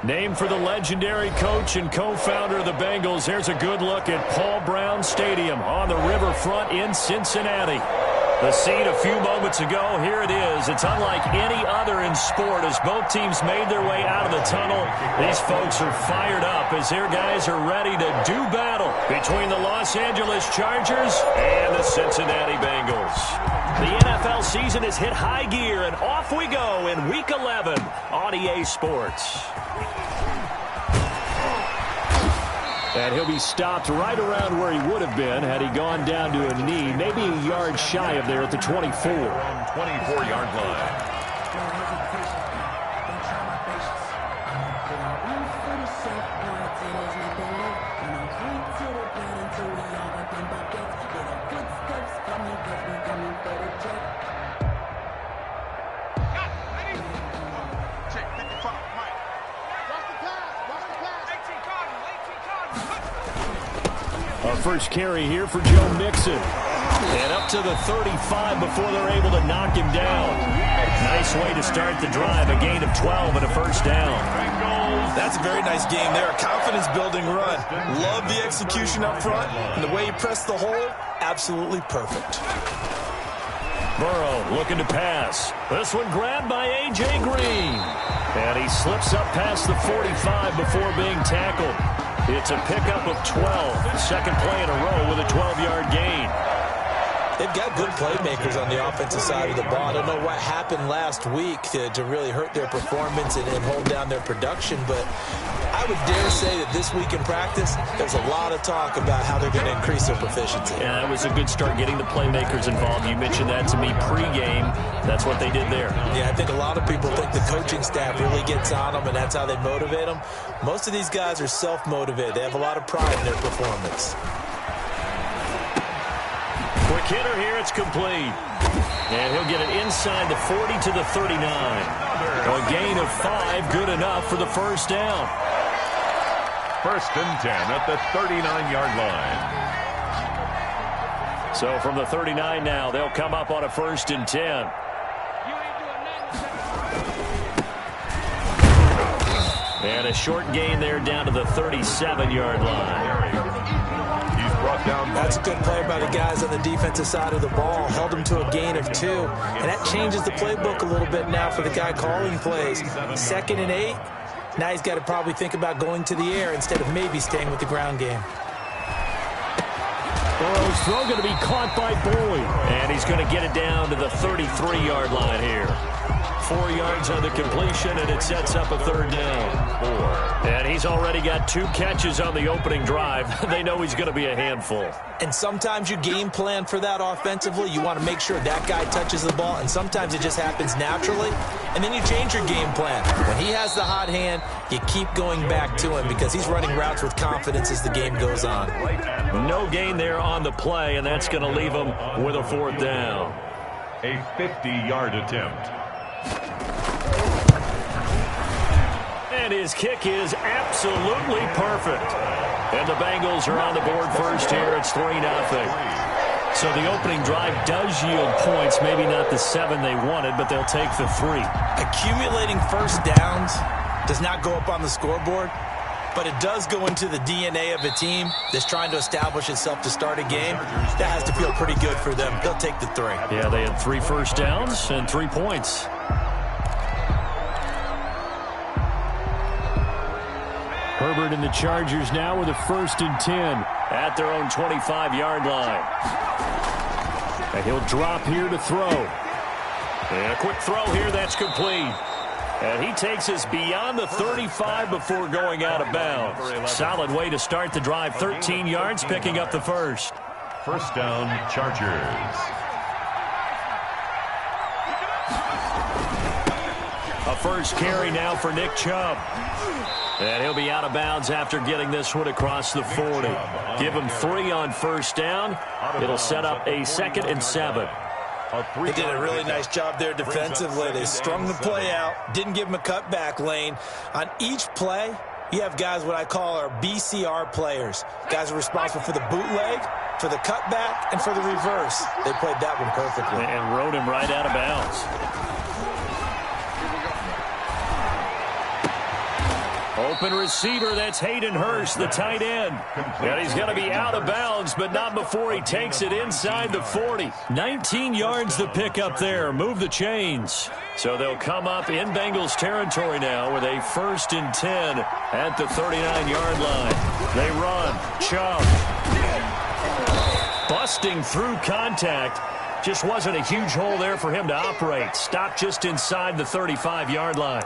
Named for the legendary coach and co-founder of the Bengals, here's a good look at Paul Brown Stadium on the riverfront in Cincinnati. The scene a few moments ago, here it is. It's unlike any other in sport as both teams made their way out of the tunnel. These folks are fired up as their guys are ready to do battle between the Los Angeles Chargers and the Cincinnati Bengals. The NFL season has hit high gear, and off we go in Week 11 on EA Sports. And he'll be stopped right around where he would have been had he gone down to a knee, maybe a yard shy of there at the 24. 24-yard line. Our first carry here for Joe Mixon. And up to the 35 before they're able to knock him down. Nice way to start the drive. A gain of 12 and a first down. That's a very nice game there. Confidence-building run. Love the execution up front. And the way he pressed the hole, absolutely perfect. Burrow looking to pass. This one grabbed by A.J. Green. And he slips up past the 45 before being tackled. It's a pickup of 12. Second play in a row with a 12-yard gain. They've got good playmakers on the offensive side of the ball. I don't know what happened last week to really hurt their performance and hold down their production, but I would dare say that this week in practice, there's a lot of talk about how they're going to increase their proficiency. Yeah, that was a good start getting the playmakers involved. You mentioned that to me pregame. That's what they did there. Yeah, I think a lot of people think the coaching staff really gets on them, and that's how they motivate them. Most of these guys are self-motivated. They have a lot of pride in their performance. Quick hitter here, it's complete. And he'll get it inside the 40 to the 39. A gain of 5, good enough for the first down. First and 10 at the 39-yard line. So from the 39 now, they'll come up on a first and 10. And a short gain there down to the 37-yard line. Brought down. That's a good play by the guys on the defensive side of the ball. Held him to a gain of 2. And that changes the playbook a little bit now for the guy calling plays. 2nd and 8. Now he's got to probably think about going to the air instead of maybe staying with the ground game. Burrow's throw going to be caught by Boyd. And he's going to get it down to the 33-yard line here. 4 yards on the completion, and it sets up a third down. 4. And he's already got 2 catches on the opening drive. They know he's going to be a handful. And sometimes you game plan for that offensively. You want to make sure that guy touches the ball, and sometimes it just happens naturally. And then you change your game plan. When he has the hot hand, you keep going back to him because he's running routes with confidence as the game goes on. No gain there on the play, and that's going to leave him with a fourth down. A 50-yard attempt. And his kick is absolutely perfect. And the Bengals are on the board first here. It's 3-0. So the opening drive does yield points. Maybe not the 7 they wanted, but they'll take the 3. Accumulating first downs does not go up on the scoreboard, but it does go into the DNA of a team that's trying to establish itself to start a game. That has to feel pretty good for them. They'll take the 3. Yeah, they had 3 first downs and 3 points. Herbert and the Chargers now with a first and 10 at their own 25-yard line. And he'll drop here to throw. And a quick throw here, that's complete. And he takes us beyond the 35 before going out of bounds. Solid way to start the drive. 13 yards, picking up the first. First down, Chargers. A first carry now for Nick Chubb. And he'll be out of bounds after getting this one across the 40. Give him 3 on first down. It'll set up a 2nd and 7. They did a really nice job there defensively. They strung the play out, didn't give him a cutback lane. On each play, you have guys what I call our BCR players. Guys are responsible for the bootleg, for the cutback, and for the reverse. They played that one perfectly. And rode him right out of bounds. Open receiver, that's Hayden Hurst, the tight end. And he's going to be out of bounds, but not before he takes it inside the 40. 19 yards to pick up there. Move the chains. So they'll come up in Bengals territory now with a 1st and 10 at the 39-yard line. They run. Chubb. Busting through contact. Just wasn't a huge hole there for him to operate. Stopped just inside the 35-yard line.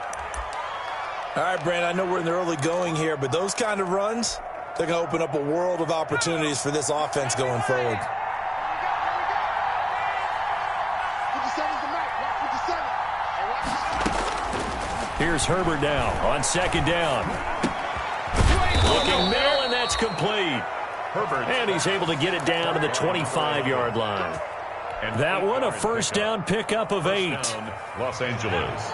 All right, Brandon, I know we're in the early going here, but those kind of runs, they're going to open up a world of opportunities for this offense going forward. Here's Herbert now on 2nd down. Looking middle, and that's complete. And he's able to get it down to the 25-yard line. That one, a 1st down pickup of 8. Los Angeles.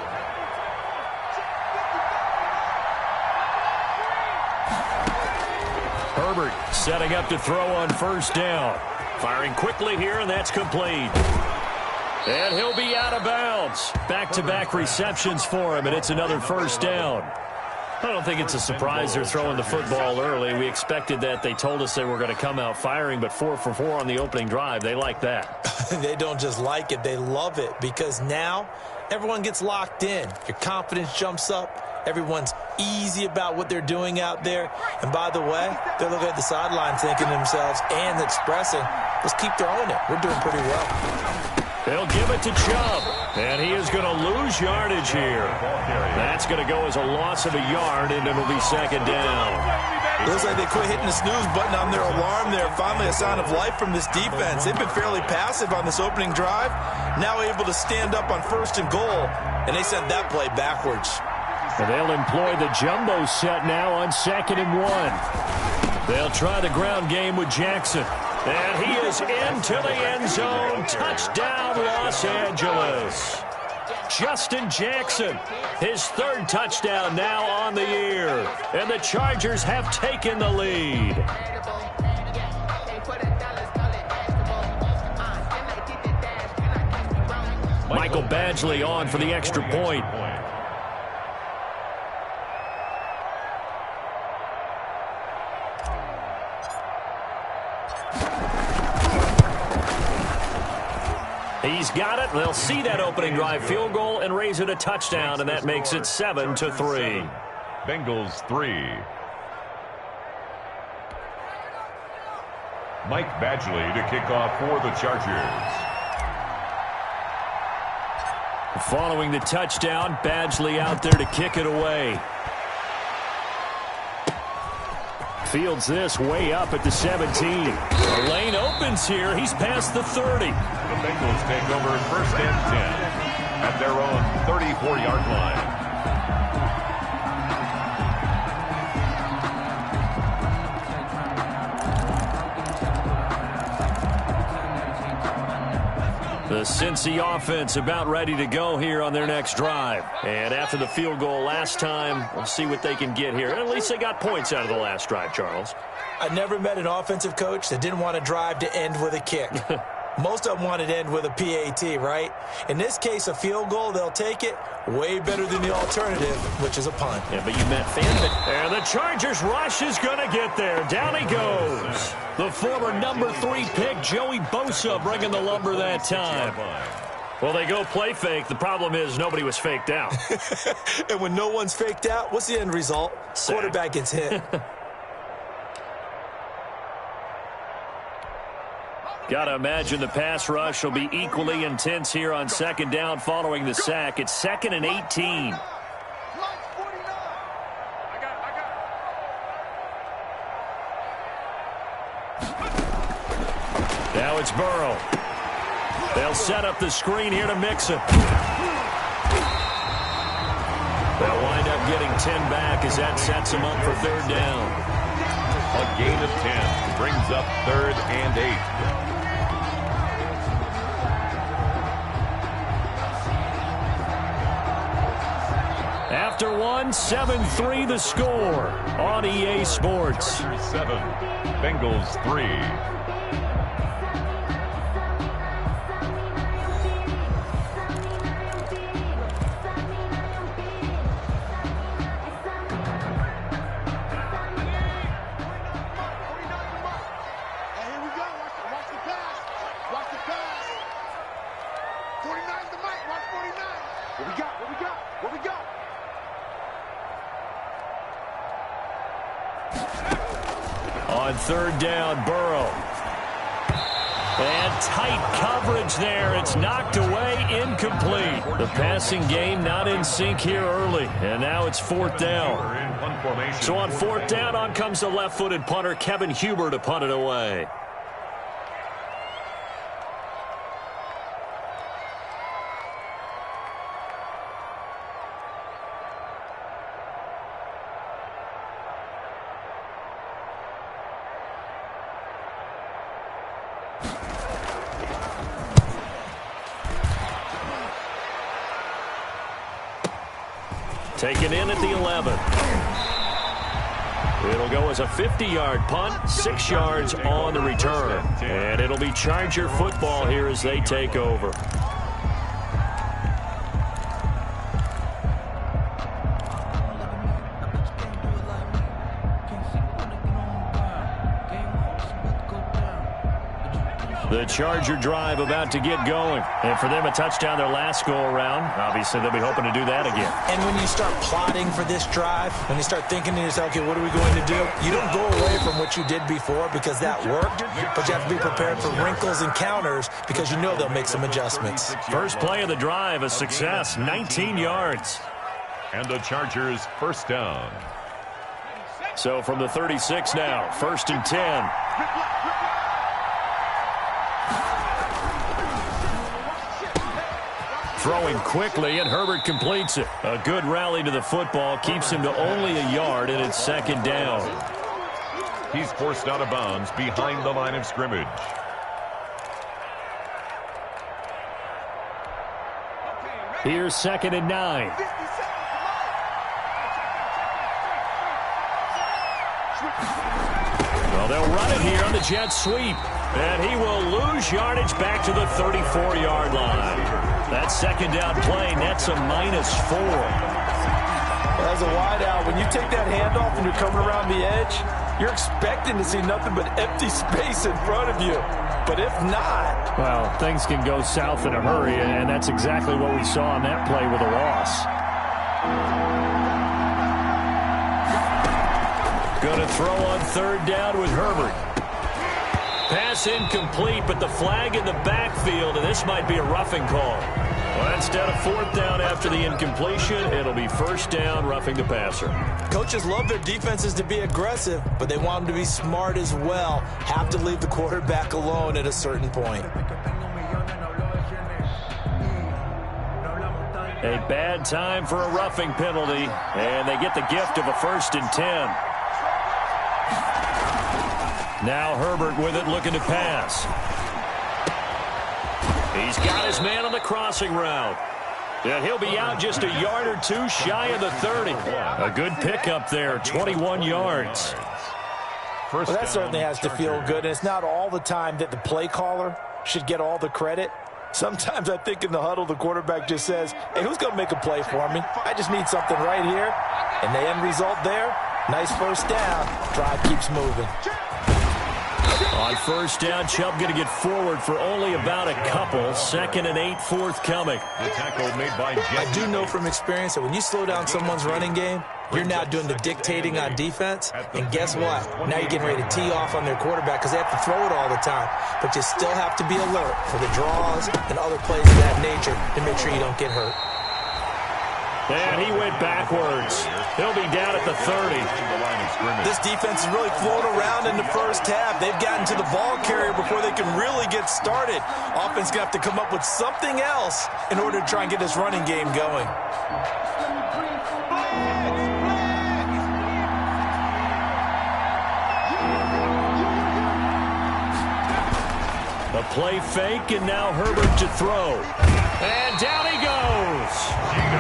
Herbert setting up to throw on 1st down. Firing quickly here, and that's complete. And he'll be out of bounds. Back-to-back receptions for him, and it's another 1st down. I don't think it's a surprise they're throwing the football early. We expected that. They told us they were going to come out firing, but 4 for 4 on the opening drive. They like that. They don't just like it. They love it because now everyone gets locked in. Your confidence jumps up. Everyone's easy about what they're doing out there. And by the way, they're looking at the sideline thinking to themselves and expressing, let's keep throwing it. We're doing pretty well. They'll give it to Chubb, and he is going to lose yardage here. That's going to go as a loss of a yard, and it'll be 2nd down. Looks like they quit hitting the snooze button on their alarm there. Finally a sign of life from this defense. They've been fairly passive on this opening drive. Now able to stand up on 1st and goal, and they sent that play backwards. And they'll employ the jumbo set now on 2nd and 1. They'll try the ground game with Jackson. And he is into the end zone. Touchdown, Los Angeles. Justin Jackson, his 3rd touchdown now on the year. And the Chargers have taken the lead. Michael Badgley on for the extra point. He's got it. They'll see that opening drive field goal and raise it a touchdown, and that makes it 7-3. Bengals 3. Mike Badgley to kick off for the Chargers. Following the touchdown, Badgley out there to kick it away. Fields this way up at the 17. The lane opens here. He's past the 30. The Bengals take over 1st and 10 at their own 34-yard line. The Cincy offense about ready to go here on their next drive. And after the field goal last time, we'll see what they can get here. And at least they got points out of the last drive, Charles. I never met an offensive coach that didn't want to drive to end with a kick. Most of them wanted to end with a PAT, right? In this case, a field goal, they'll take it. Way better than the alternative, which is a punt. Yeah, but you meant Fandon. And the Chargers rush is going to get there. Down he goes. The former number 3 pick, Joey Bosa, bringing the lumber that time. Well, they go play fake. The problem is nobody was faked out. And when no one's faked out, what's the end result? Sack. Quarterback gets hit. Got to imagine the pass rush will be equally intense here on 2nd down following the sack. It's 2nd and 18. Now it's Burrow. They'll set up the screen here to Mixon. They'll wind up getting 10 back as that sets them up for 3rd down. A gain of 10 brings up 3rd and 8. After one, 7-3 the score on EA Sports. 7, Bengals 3. on third down, Burrow. And tight coverage there. It's knocked away, incomplete. The passing game not in sync here early, and now it's fourth down. So on fourth down, on comes the left-footed punter, Kevin Huber, to punt it away. Taken in at the 11. It'll go as a 50-yard punt, 6 yards on the return. And it'll be Charger football here as they take over. The Charger drive about to get going. And for them, a touchdown their last go-around. Obviously, they'll be hoping to do that again. And when you start plotting for this drive, when you start thinking to yourself, okay, what are we going to do? You don't go away from what you did before because that worked, but you have to be prepared for wrinkles and counters because you know they'll make some adjustments. First play of the drive, a success, 19 yards. And the Chargers first down. So from the 36 now, 1st and 10. Throwing quickly, and Herbert completes it. A good rally to the football keeps him to only a yard, and it's 2nd down. He's forced out of bounds behind the line of scrimmage. Here's 2nd and 9. Well, they'll run it here on the jet sweep. And he will lose yardage back to the 34-yard line. That 2nd down play nets a -4. As a wideout, when you take that handoff and you're coming around the edge, you're expecting to see nothing but empty space in front of you. But if not... Well, things can go south in a hurry, and that's exactly what we saw on that play with a loss. Going to throw on 3rd down with Herbert. Pass incomplete, but the flag in the backfield, and this might be a roughing call. Well, instead of 4th down after the incompletion, it'll be 1st down, roughing the passer. Coaches love their defenses to be aggressive, but they want them to be smart as well. Have to leave the quarterback alone at a certain point. A bad time for a roughing penalty, and they get the gift of a 1st and 10. Now Herbert with it, looking to pass. He's got his man on the crossing route. And he'll be out just a yard or two shy of the 30. A good pickup there, 21 yards. Well, that certainly has to feel good. And it's not all the time that the play caller should get all the credit. Sometimes I think in the huddle, the quarterback just says, hey, who's going to make a play for me? I just need something right here. And the end result there, nice 1st down. Drive keeps moving. On 1st down, Chubb going to get forward for only about a couple. 2nd and 8 forthcoming. The tackle made by I do know from experience that when you slow down someone's running game, you're now doing the dictating on defense. And guess what? Now you're getting ready to tee off on their quarterback because they have to throw it all the time. But you still have to be alert for the draws and other plays of that nature to make sure you don't get hurt. And he went backwards. He'll be down at the 30. This defense is really flown around in the first half. They've gotten to the ball carrier before they can really get started. Offense going to have to come up with something else in order to try and get this running game going. A play fake, and now Herbert to throw. And down he goes.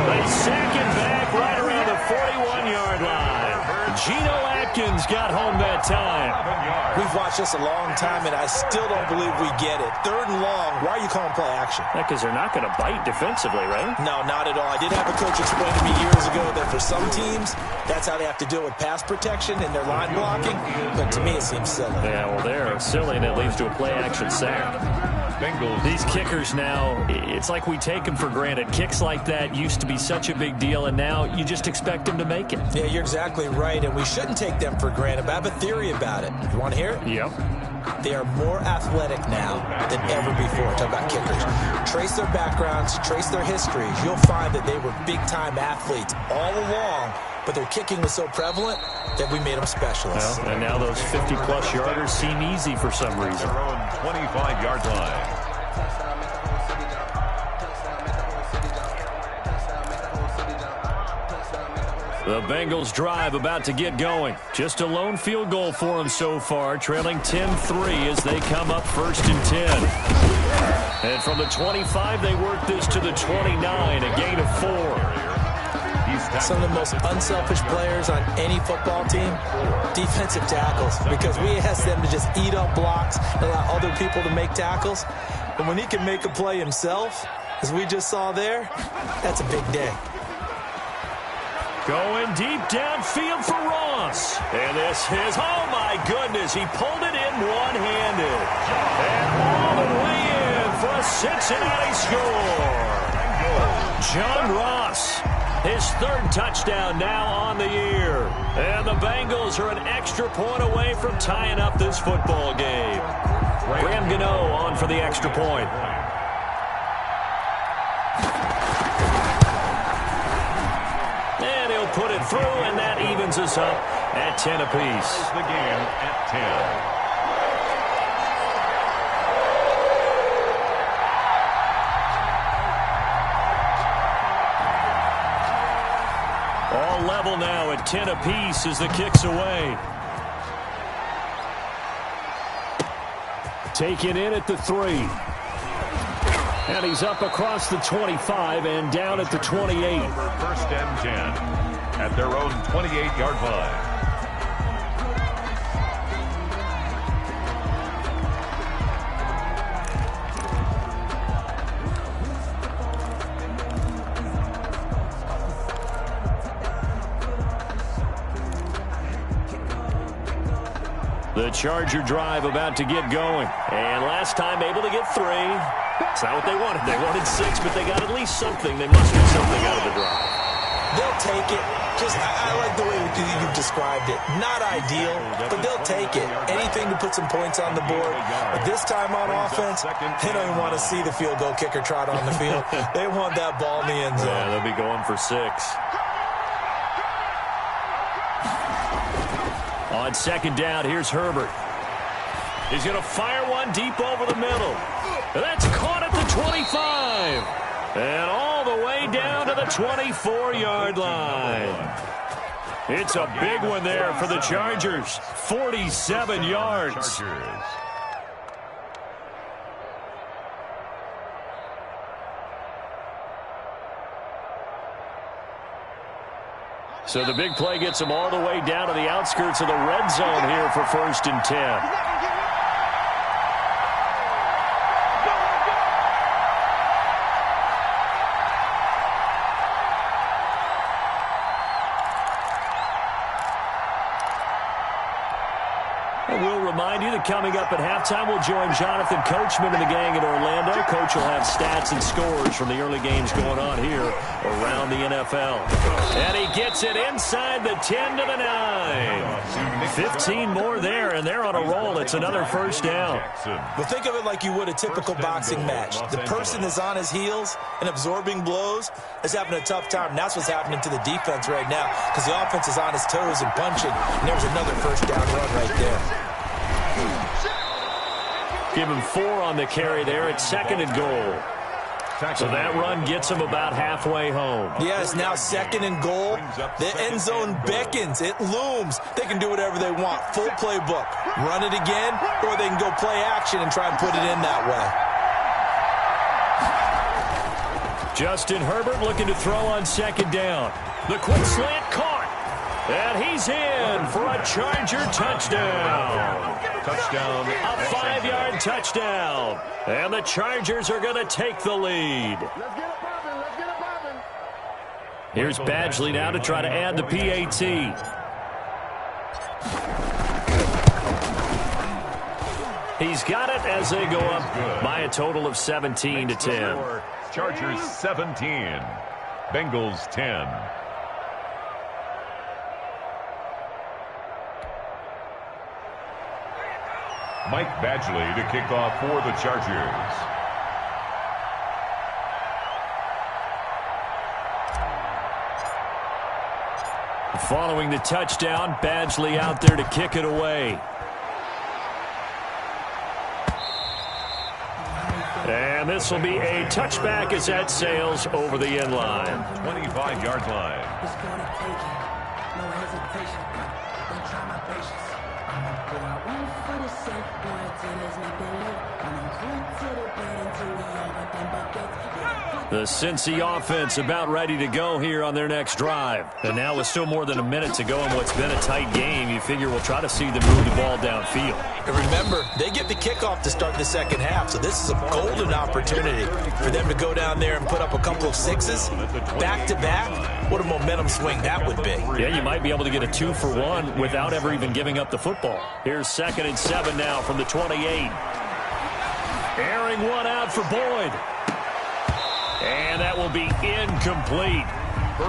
They sack him back right around the 41-yard line. Geno Atkins got home that time. We've watched this a long time, and I still don't believe we get it. 3rd and long, why are you calling play action? Because they're not going to bite defensively, right? No, not at all. I did have a coach explain to me years ago that for some teams, that's how they have to deal with pass protection and their line blocking. But to me, it seems silly. Yeah, well, they're silly, and it leads to a play action sack. Bengals. These kickers now, it's like we take them for granted. Kicks like that used to be such a big deal, and now you just expect them to make it. Yeah, you're exactly right, and we shouldn't take them for granted, but I have a theory about it. You want to hear it? Yep. They are more athletic now than ever before. Talk about kickers. Trace their backgrounds, trace their histories. You'll find that they were big-time athletes all along, but their kicking was so prevalent that we made them specialists. Well, and now those 50-plus yarders seem easy for some reason. Their own 25-yard line. The Bengals drive about to get going. Just a lone field goal for them so far, trailing 10-3 as they come up 1st and 10. And from the 25, they work this to the 29, a gain of 4. Some of the most unselfish players on any football team, defensive tackles, because we ask them to just eat up blocks and allow other people to make tackles. But when he can make a play himself, as we just saw there, that's a big day. Going deep downfield for Ross. And this is, oh my goodness, he pulled it in one-handed. And all the way in for a Cincinnati score. John Ross, his 3rd touchdown now on the year. And the Bengals are an extra point away from tying up this football game. Graham Gano on for the extra point. Put it through, and that evens us up at 10 apiece. The game at 10. All level now at 10 apiece as the kick's away. Taken in at the 3. And he's up across the 25 and down at the 28. 1st and 10 at their own 28-yard line. The Charger drive about to get going. And last time able to get 3. It's not what they wanted. They wanted 6, but they got at least something. They must get something out of the drive. They'll take it. I like the way you've described it. Not ideal, but they'll take it. Anything to put some points on the board. But this time on offense, they don't even want to see the field goal kicker trot on the field. They want that ball in the end zone. Yeah, they'll be going for 6. On 2nd down, here's Herbert. He's going to fire one deep over the middle. That's caught at the 25. And all the way down to the 24-yard line. It's a big one there for the Chargers. 47 yards. So the big play gets them all the way down to the outskirts of the red zone here for 1st and 10. We'll remind you that coming up at halftime, we'll join Jonathan Coachman and the gang in Orlando. Coach will have stats and scores from the early games going on here around the NFL. And he gets it inside the 10 to the 9. 15 more there, and they're on a roll. It's another 1st down. Well, think of it like you would a typical boxing match. The person is on his heels and absorbing blows is having a tough time. And that's what's happening to the defense right now because the offense is on his toes and punching. And there's another 1st down run right there. Give him 4 on the carry there. It's 2nd and goal. So that run gets him about halfway home. Yeah, it's now 2nd and goal. The end zone beckons. It looms. They can do whatever they want. Full playbook. Run it again, or they can go play action and try and put it in that way. Justin Herbert looking to throw on 2nd down. The quick slant caught. And he's in for a Charger touchdown. Touchdown. A 5-yard touchdown. And the Chargers are going to take the lead. Here's Badgley now to try to add the PAT. He's got it as they go up by a total of 17-10. Chargers 17, Bengals 10. Mike Badgley to kick off for the Chargers. Following the touchdown, Badgley out there to kick it away. And this will be a touchback as that sails over the end line. 25-yard line. The Cincy offense about ready to go here on their next drive. And now with still more than a minute to go in what's been a tight game, you figure we'll try to see them move the ball downfield. And remember, they get the kickoff to start the second half, so this is a golden opportunity for them to go down there and put up a couple of sixes back-to-back. What a momentum swing that would be. Yeah, you might be able to get a 2-for-1 without ever even giving up the football. Here's 2nd and 7 now from the 28. Airing one out for Boyd. And that will be incomplete.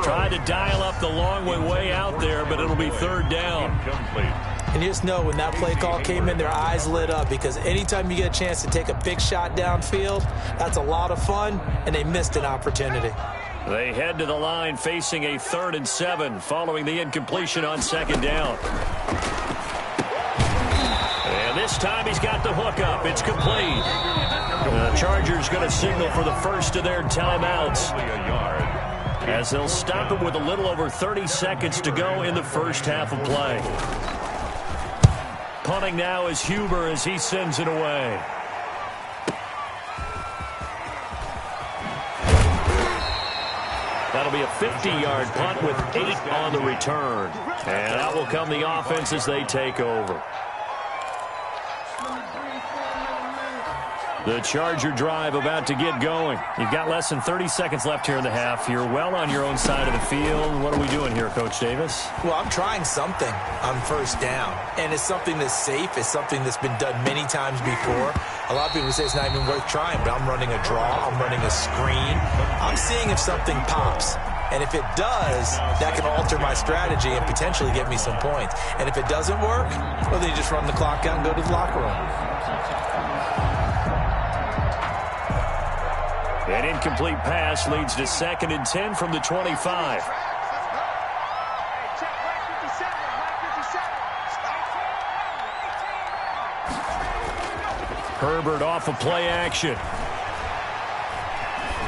Tried to dial up the long way out there, but it'll be 3rd down. Incomplete. And you just know when that play call came in, their eyes lit up, because anytime you get a chance to take a big shot downfield, that's a lot of fun, and they missed an opportunity. They head to the line facing a 3rd and 7 following the incompletion on 2nd down. And this time he's got the hook up. It's complete. The Chargers going to signal for the first of their timeouts, as they'll stop it with a little over 30 seconds to go in the first half of play. Punting now is Huber as he sends it away. That'll be a 50-yard punt with 8 on the return. And out will come the offense as they take over. The Charger drive about to get going. You've got less than 30 seconds left here in the half. You're well on your own side of the field. What are we doing here, Coach Davis? Well, I'm trying something on 1st down, and it's something that's safe. It's something that's been done many times before. A lot of people say it's not even worth trying, but I'm running a draw. I'm running a screen. I'm seeing if something pops. And if it does, that can alter my strategy and potentially get me some points. And if it doesn't work, well, then you just run the clock out and go to the locker room. An incomplete pass leads to 2nd and 10 from the 25. Herbert off of play action.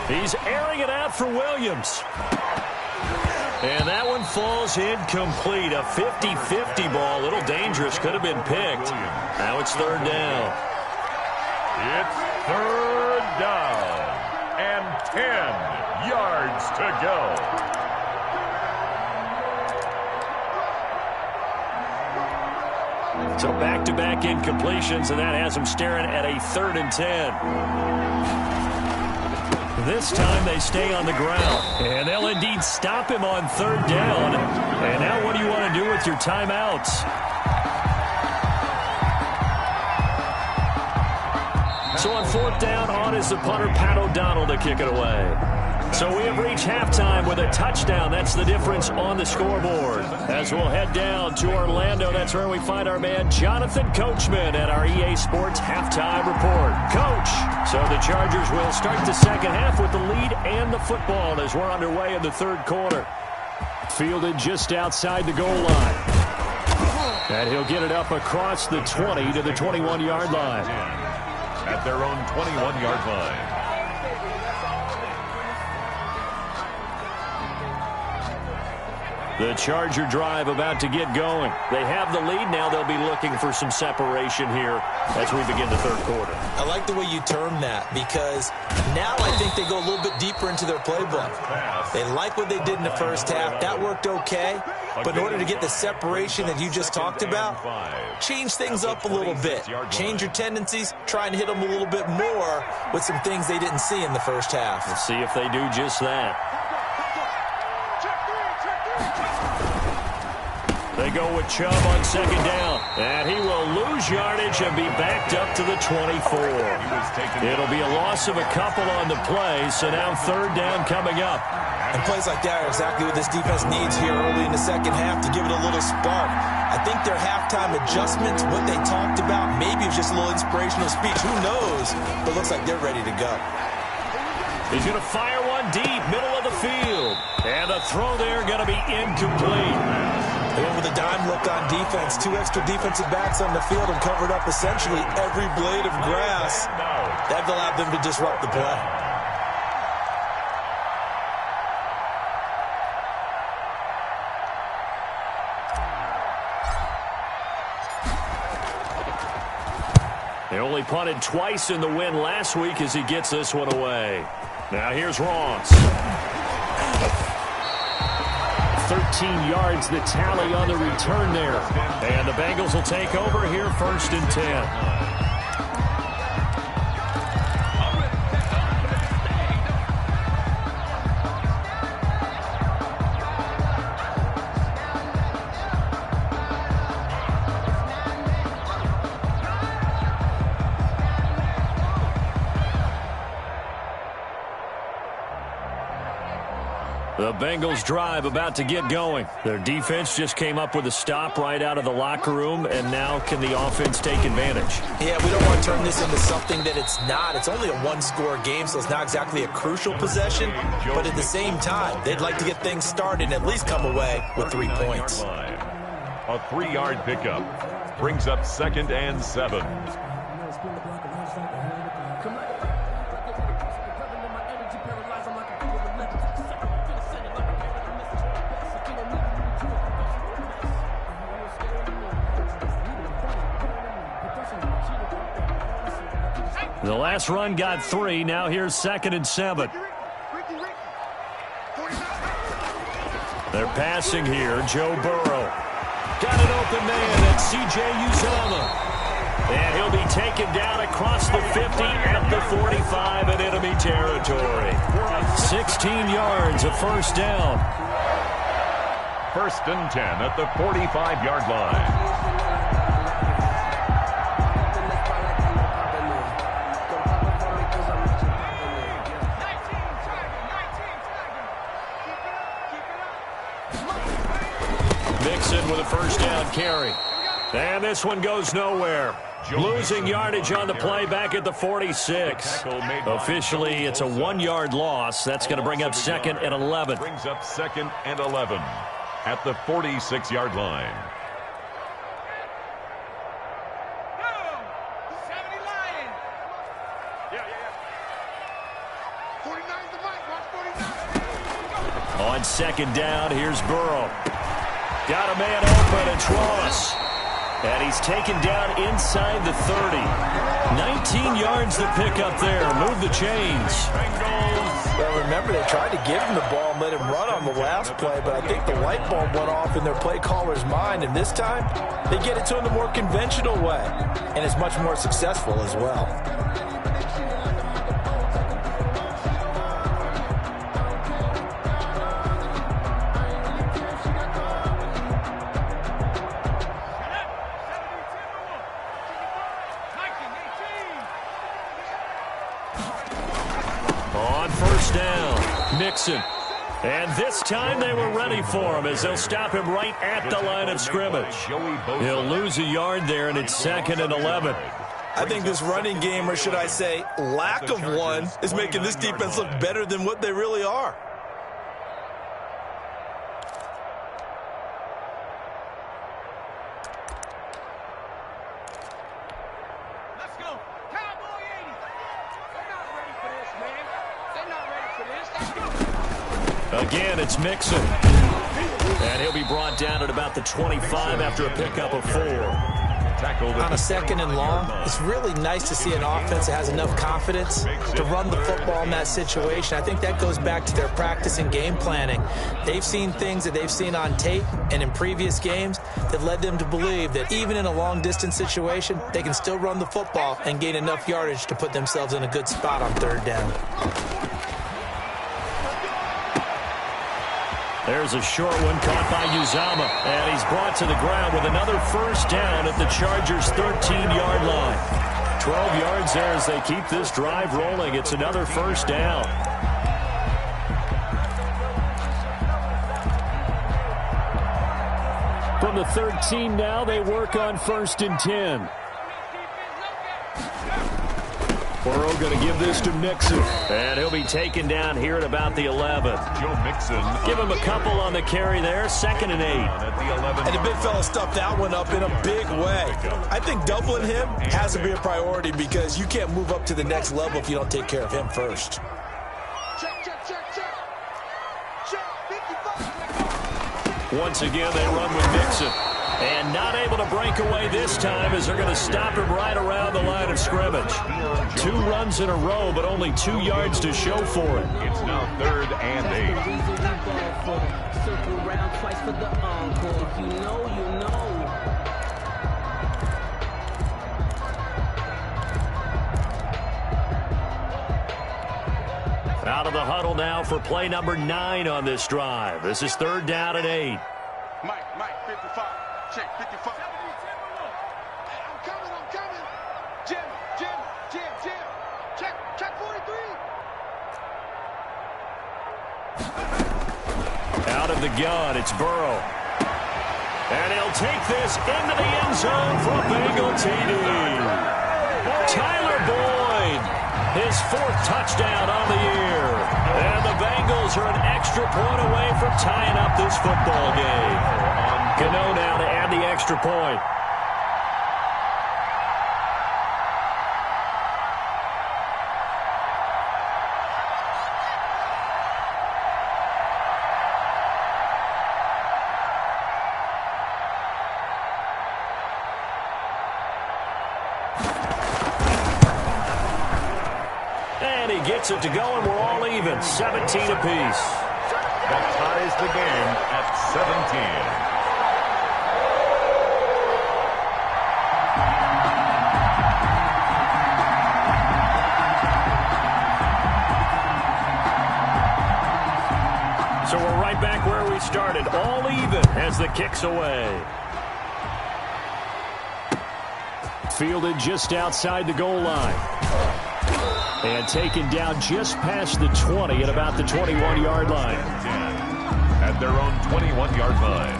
He's airing it out for Williams. And that one falls incomplete. A 50-50 ball. A little dangerous. Could have been picked. Now it's 3rd down. It's 3rd down. And 10 yards to go. So back-to-back incompletions, and that has them staring at a 3rd and 10. This time they stay on the ground, and they'll indeed stop him on 3rd down. And now what do you want to do with your timeouts? So on 4th down, on is the punter, Pat O'Donnell, to kick it away. So we have reached halftime with a touchdown. That's the difference on the scoreboard. As we'll head down to Orlando, that's where we find our man Jonathan Coachman at our EA Sports Halftime Report. Coach, so the Chargers will start the second half with the lead and the football as we're underway in the 3rd quarter. Fielded just outside the goal line. And he'll get it up across the 20 to the 21-yard line. At their own 21-yard line. The Charger drive about to get going. They have the lead now. They'll be looking for some separation here as we begin the 3rd quarter. I like the way you term that, because now I think they go a little bit deeper into their playbook. They like what they did in the first half. That worked okay. But in order to get the separation that you just talked about, change things up a little bit. Change your tendencies, try and hit them a little bit more with some things they didn't see in the first half. Let's see if they do just that. They go with Chubb on second down. And he will lose yardage and be backed up to the 24. It'll be a loss of a couple on the play, so now third down coming up. And plays like that are exactly what this defense needs here early in the second half to give it a little spark. I think their halftime adjustments, what they talked about, maybe it was just a little inspirational speech. Who knows? But it looks like they're ready to go. He's going to fire one deep, middle of the field. And the throw there going to be incomplete. They went with a dime look on defense. 2 extra defensive backs on the field and covered up essentially every blade of grass. That allowed them to disrupt the play. They only punted twice in the win last week as he gets this one away. Now here's Ross. 13 yards the tally on the return there. And the Bengals will take over here first and 10. The Bengals drive about to get going. Their defense just came up with a stop right out of the locker room, and now can the offense take advantage? Yeah, we don't want to turn this into something that it's not. It's only a one-score game, so it's not exactly a crucial possession. But at the same time, they'd like to get things started and at least come away with 3 points. A 3-yard pickup brings up 2nd and 7. The last run got 3. Now here's 2nd and 7. They're passing here. Joe Burrow. Got an open man at C.J. Uzomah. And he'll be taken down across the 50 at the 45 in enemy territory. 16 yards, a first down. 1st and 10 at the 45-yard line. With a first down carry. And this one goes nowhere. Losing yardage on the play back at the 46. Officially, it's a 1-yard loss. That's going to bring up 2nd and 11. Brings up 2nd and 11 at the 46-yard line. On 2nd down, here's Burrow. Got a man open, it's Ross. And he's taken down inside the 30. 19 yards to pick up there. Move the chains. Well, remember, they tried to give him the ball and let him run on the last play, but I think the light bulb went off in their play caller's mind, and this time, they get it to him the more conventional way, and it's much more successful as well. Mixon. And this time they were ready for him as they'll stop him right at the line of scrimmage. He'll lose a yard there, and it's 2nd and 11. I think this running game, or should I say lack of one, is making this defense look better than what they really are. Again, it's Mixon. And he'll be brought down at about the 25 after a pickup of 4. On a 2nd and long, it's really nice to see an offense that has enough confidence to run the football in that situation. I think that goes back to their practice and game planning. They've seen things that they've seen on tape and in previous games that led them to believe that even in a long-distance situation, they can still run the football and gain enough yardage to put themselves in a good spot on 3rd down. There's a short one caught by Uzama, and he's brought to the ground with another first down at the Chargers' 13-yard line. 12 yards there as they keep this drive rolling. It's another first down. From the 13 now, they work on 1st and 10. Burrow going to give this to Mixon. And he'll be taken down here at about the 11. Joe Mixon. Give him a couple on the carry there. 2nd and 8. At the 11. And the big fella stuffed that one up in a big way. I think doubling him has to be a priority because you can't move up to the next level if you don't take care of him first. Once again, they run with Mixon. And not able to break away this time as they're going to stop him right around the line of scrimmage. 2 runs in a row, but only 2 yards to show for it. It's now 3rd and 8. Out of the huddle now for play number 9 on this drive. This is 3rd down and 8. Mike, 55. Check, 55. I'm coming. Jim. Check 43. Out of the gun, it's Burrow. And he'll take this into the end zone for a Bengal TD. Tyler Boyd, his 4th touchdown on the year. And the Bengals are an extra point away from tying up this football game. Gano now to add the extra point. And he gets it to go, and we're all even, 17 apiece. That ties the game at 17. So we're right back where we started, all even as the kick's away. Fielded just outside the goal line. And taken down just past the 20 at about the 21-yard line. At their own 21-yard line.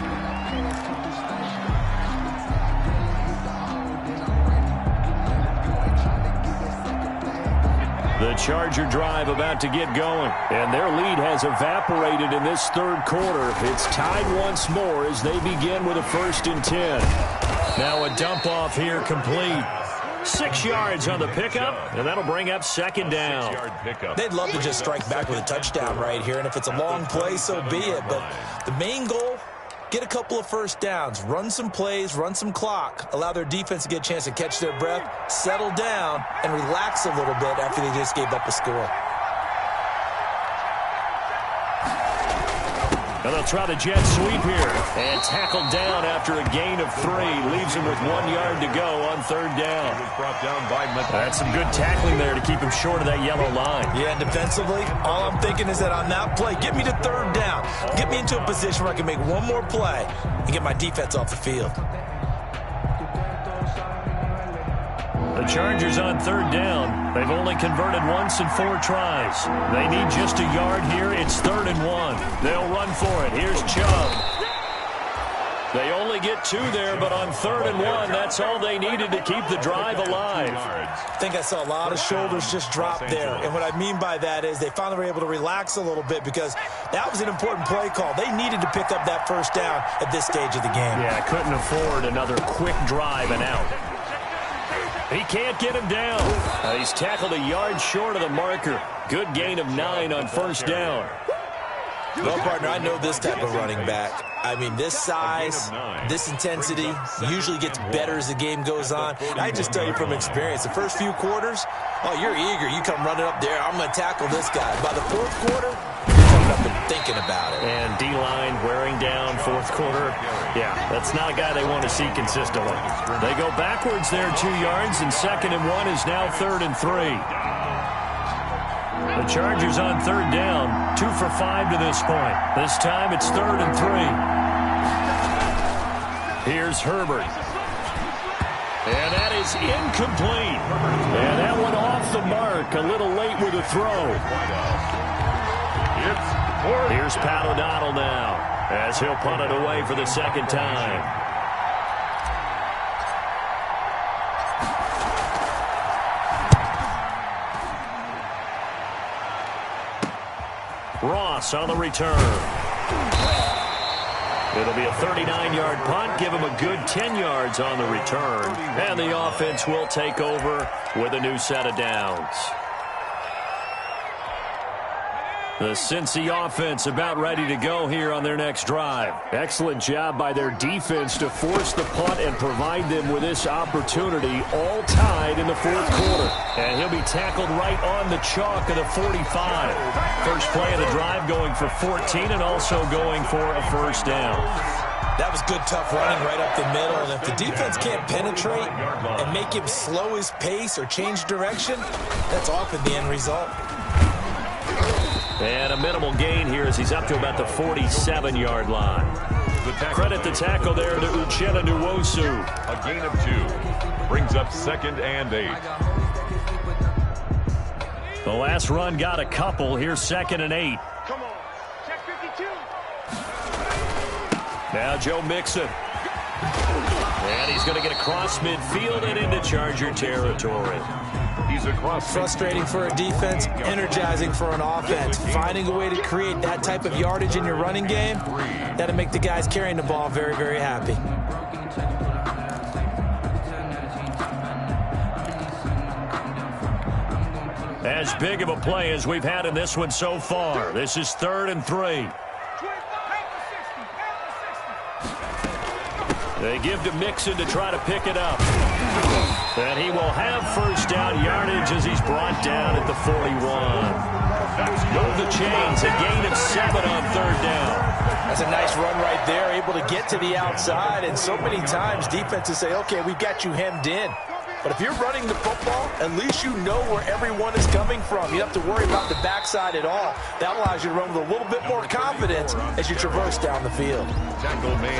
The Charger drive about to get going, and their lead has evaporated in this 3rd quarter. It's tied once more as they begin with a 1st and 10. Now a dump off here complete. 6 yards on the pickup, and that'll bring up 2nd down. They'd love to just strike back with a touchdown right here, and if it's a long play, so be it. But the main goal, get a couple of first downs, run some plays, run some clock, allow their defense to get a chance to catch their breath, settle down, and relax a little bit after they just gave up a score. And they'll try the jet sweep here. And tackled down after a gain of 3. Leaves him with 1 yard to go on 3rd down. He was brought down by That's some good tackling there to keep him short of that yellow line. Yeah, and defensively, all I'm thinking is that on that play, get me to 3rd down. Get me into a position where I can make one more play and get my defense off the field. The Chargers on 3rd down. They've only converted once in 4 tries. They need just a yard here. It's 3rd and 1. They'll run for it. Here's Chubb. They only get 2 there, but on 3rd and 1, that's all they needed to keep the drive alive. I think I saw a lot of shoulders just drop there. And what I mean by that is they finally were able to relax a little bit because that was an important play call. They needed to pick up that first down at this stage of the game. Yeah, couldn't afford another quick drive and out. He can't get him down. He's tackled a yard short of the marker. Good gain of 9 on 1st down. Well, partner, I know this type of running back. I mean, this size, this intensity usually gets better as the game goes on. I just tell you from experience, the first few quarters, oh, you're eager. You come running up there, I'm going to tackle this guy. By the 4th quarter, you're coming up and thinking about it. And D-line wearing down 4th quarter. Yeah, that's not a guy they want to see consistently. They go backwards there 2 yards, and 2nd and 1 is now 3rd and 3. The Chargers on third down, 2 for 5 to this point. This time it's 3rd and 3. Here's Herbert. And that is incomplete. And that one off the mark, a little late with the throw. Here's Pat O'Donnell now, as he'll punt it away for the second time. Ross on the return. It'll be a 39-yard punt, give him a good 10 yards on the return. And the offense will take over with a new set of downs. The Cincy offense about ready to go here on their next drive. Excellent job by their defense to force the punt and provide them with this opportunity, all tied in the fourth quarter. And he'll be tackled right on the chalk of the 45. First play of the drive going for 14 and also going for a first down. That was good, tough running right up the middle. And if the defense can't penetrate and make him slow his pace or change direction, that's often the end result. And a minimal gain here as he's up to about the 47-yard line. Credit the tackle there to Uchenna Nwosu. A gain of 2. Brings up 2nd and 8. The last run got a couple. Here's 2nd and 8. Come on. Check 52. Now Joe Mixon. And he's going to get across midfield and into Charger territory. He's across. Frustrating for a defense, energizing for an offense. Finding a way to create that type of yardage in your running game, that'll make the guys carrying the ball very, very happy. As big of a play as we've had in this one so far. This is 3rd and 3. They give to Mixon to try to pick it up. And he will have first down yardage as he's brought down at the 41. Move the chains, a gain of 7 on 3rd down. That's a nice run right there, able to get to the outside. And so many times defenses say, okay, we've got you hemmed in. But if you're running the football, at least you know where everyone is coming from. You don't have to worry about the backside at all. That allows you to run with a little bit more confidence as you traverse down the field.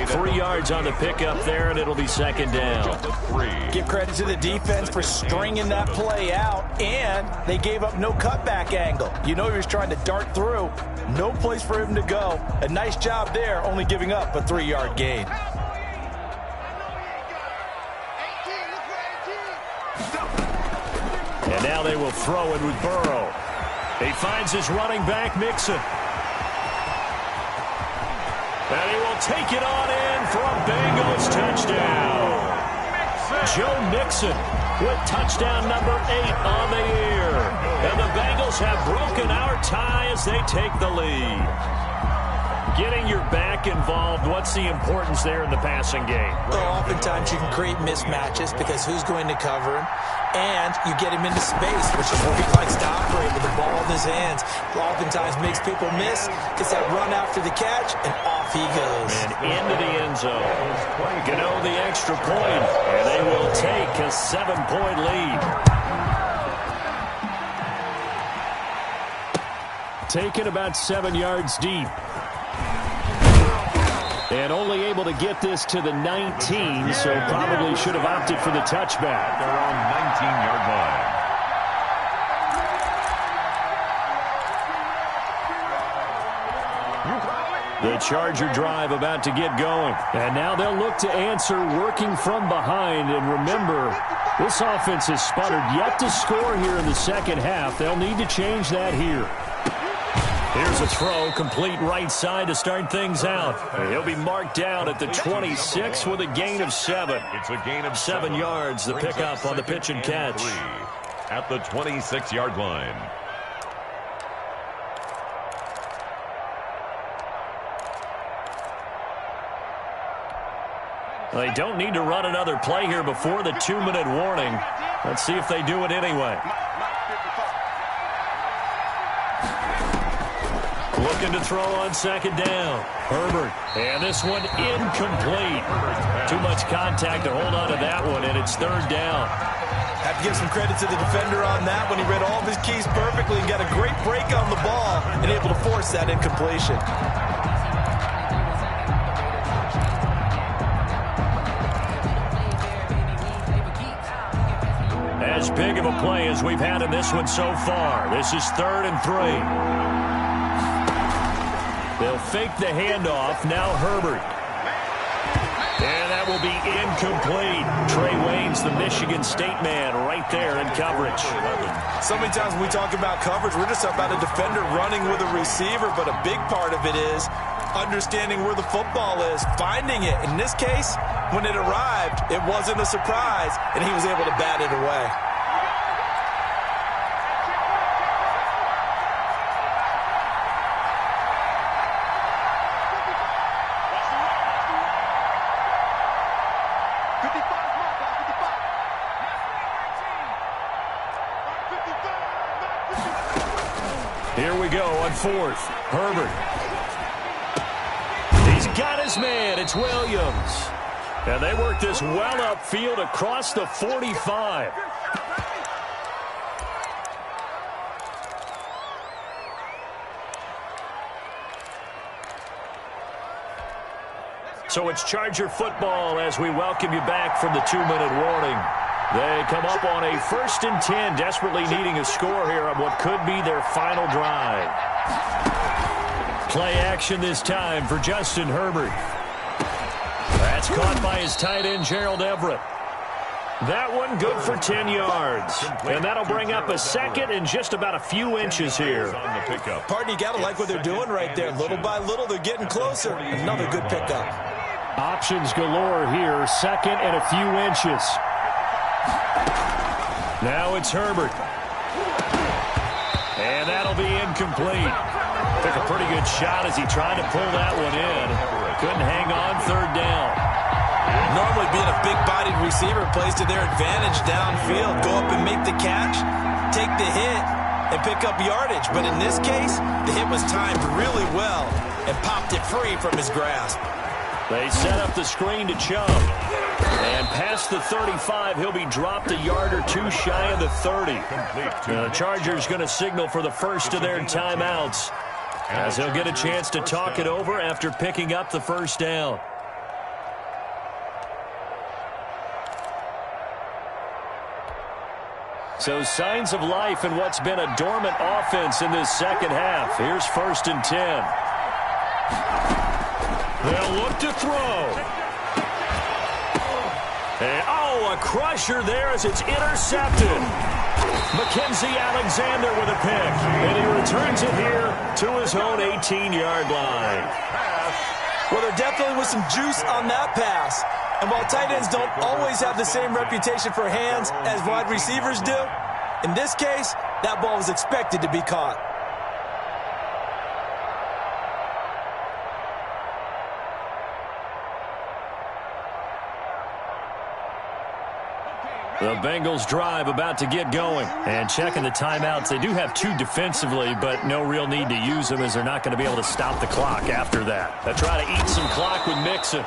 3 yards on the pickup there, and it'll be 2nd down. Give credit to the defense for stringing that play out, and they gave up no cutback angle. You know he was trying to dart through. No place for him to go. A nice job there, only giving up a 3-yard gain. And now they will throw it with Burrow. He finds his running back, Mixon. And he will take it on in for a Bengals touchdown. Joe Mixon with touchdown number 8 on the year. And the Bengals have broken our tie as they take the lead. Getting your back involved, what's the importance there in the passing game? Well, oftentimes you can create mismatches because who's going to cover him? And you get him into space, which is where he likes to operate with the ball in his hands. Oftentimes makes people miss, gets that run after the catch, and off he goes. And into the end zone. Gano the extra point, and they will take a 7-point lead. Taken about 7 yards deep. And only able to get this to the 19, so probably should have opted for the touchback. They're on 19-yard line. The Charger drive about to get going. And now they'll look to answer working from behind. And remember, this offense has sputtered yet to score here in the second half. They'll need to change that here. Here's a throw, complete right side to start things out. He'll be marked down at the 26 with a gain of 7. It's a gain of 7 yards, the pickup on the pitch and catch. 3 at the 26-yard line. They don't need to run another play here before the 2-minute warning. Let's see if they do it anyway. Looking to throw on 2nd down. Herbert. And this one incomplete. Too much contact to hold on to that one, and it's 3rd down. Have to give some credit to the defender on that when he read all of his keys perfectly and got a great break on the ball and able to force that incompletion. As big of a play as we've had in this one so far. This is 3rd and 3. They'll fake the handoff. Now Herbert. And that will be incomplete. Trey Waynes, the Michigan State man, right there in coverage. So many times when we talk about coverage, we're just about a defender running with a receiver, but a big part of it is understanding where the football is, finding it. In this case, when it arrived, it wasn't a surprise, and he was able to bat it away. Here we go on 4th. Herbert. He's got his man. It's Williams. And they work this well upfield across the 45. So it's Charger football as we welcome you back from the 2-minute warning. They come up on a 1st and 10, desperately needing a score here on what could be their final drive. Play action this time for Justin Herbert. That's caught by his tight end, Gerald Everett. That one good for 10 yards. And that'll bring up a 2nd and just about a few inches here. Partner, you got to like what they're doing right there. Little by little, they're getting closer. Another good pickup. Options galore here. 2nd and a few inches. Now it's Herbert. And that'll be incomplete. Took a pretty good shot as he tried to pull that one in. Couldn't hang on 3rd down. Normally being a big-bodied receiver plays to their advantage downfield. Go up and make the catch, take the hit, and pick up yardage. But in this case, the hit was timed really well and popped it free from his grasp. They set up the screen to Chubb. And past the 35, he'll be dropped a yard or 2 shy of the 30. The Chargers going to signal for the first of their timeouts, as he'll get a chance to talk it over after picking up the 1st down. So signs of life in what's been a dormant offense in this 2nd half. Here's 1st and 10. They'll look to throw. And, a crusher there as it's intercepted. Mackenzie Alexander with a pick. And he returns it here to his own 18-yard line. Well, there definitely was some juice on that pass. And while tight ends don't always have the same reputation for hands as wide receivers do, in this case, that ball was expected to be caught. The Bengals drive about to get going. And checking the timeouts, they do have 2 defensively, but no real need to use them as they're not going to be able to stop the clock after that. They'll try to eat some clock with Mixon.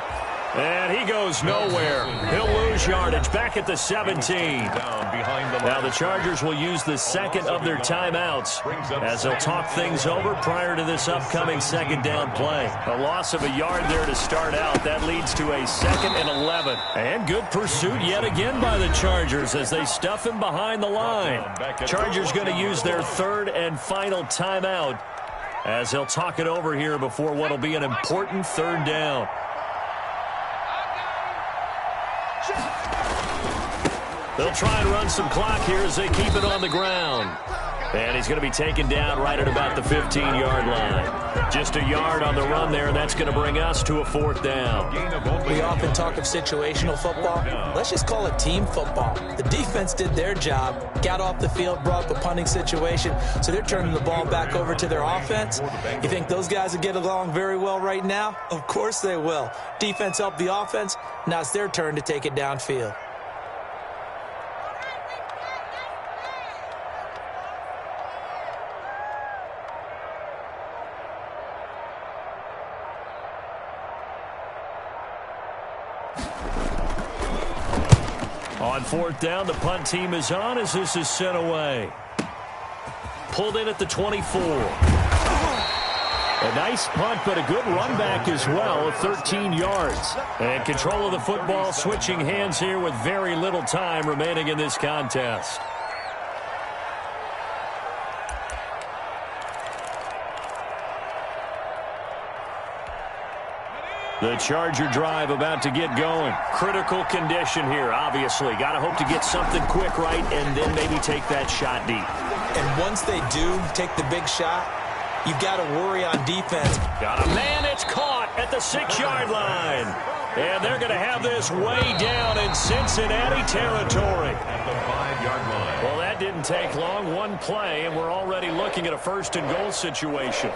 And he goes nowhere. He'll lose yardage back at the 17. Now the Chargers will use the 2nd of their timeouts as they'll talk things over prior to this upcoming 2nd down play. A loss of a yard there to start out. That leads to a 2nd and 11. And good pursuit yet again by the Chargers as they stuff him behind the line. Chargers going to use their 3rd and final timeout as they'll talk it over here before what will be an important 3rd down. They'll try and run some clock here as they keep it on the ground. And he's going to be taken down right at about the 15-yard line. Just a yard on the run there, and that's going to bring us to a 4th down. We often talk of situational football. Let's just call it team football. The defense did their job, got off the field, brought up a punting situation, so they're turning the ball back over to their offense. You think those guys will get along very well right now? Of course they will. Defense helped the offense. Now it's their turn to take it downfield. On fourth down, the punt team is on as this is sent away. Pulled in at the 24. A nice punt, but a good run back as well of 13 yards. And control of the football, switching hands here with very little time remaining in this contest. The Charger drive about to get going. Critical condition here, obviously. Got to hope to get something quick right and then maybe take that shot deep. And once they do take the big shot, you've got to worry on defense. Got a man, it's caught at the 6-yard line. And they're going to have this way down in Cincinnati territory. At the 5-yard line. Well, that didn't take long. One play, and we're already looking at a first-and-goal situation.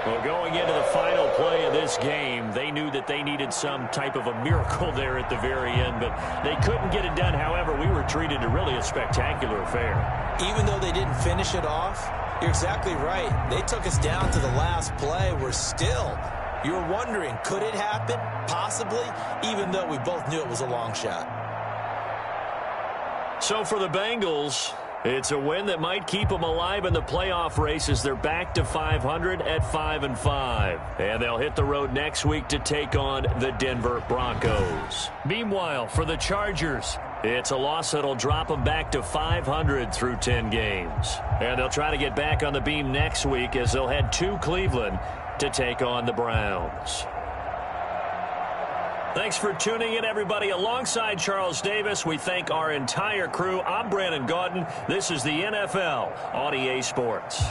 Well, going into the final play of this game, they knew that they needed some type of a miracle there at the very end, but they couldn't get it done. However, we were treated to really a spectacular affair. Even though they didn't finish it off, you're exactly right. They took us down to the last play. You're wondering, could it happen? Possibly, even though we both knew it was a long shot. So for the Bengals, it's a win that might keep them alive in the playoff race as they're back to 500 at 5-5. And they'll hit the road next week to take on the Denver Broncos. Meanwhile, for the Chargers, it's a loss that'll drop them back to 500 through 10 games. And they'll try to get back on the beam next week as they'll head to Cleveland to take on the Browns. Thanks for tuning in, everybody. Alongside Charles Davis, we thank our entire crew. I'm Brandon Gaudin. This is the NFL on EA Sports.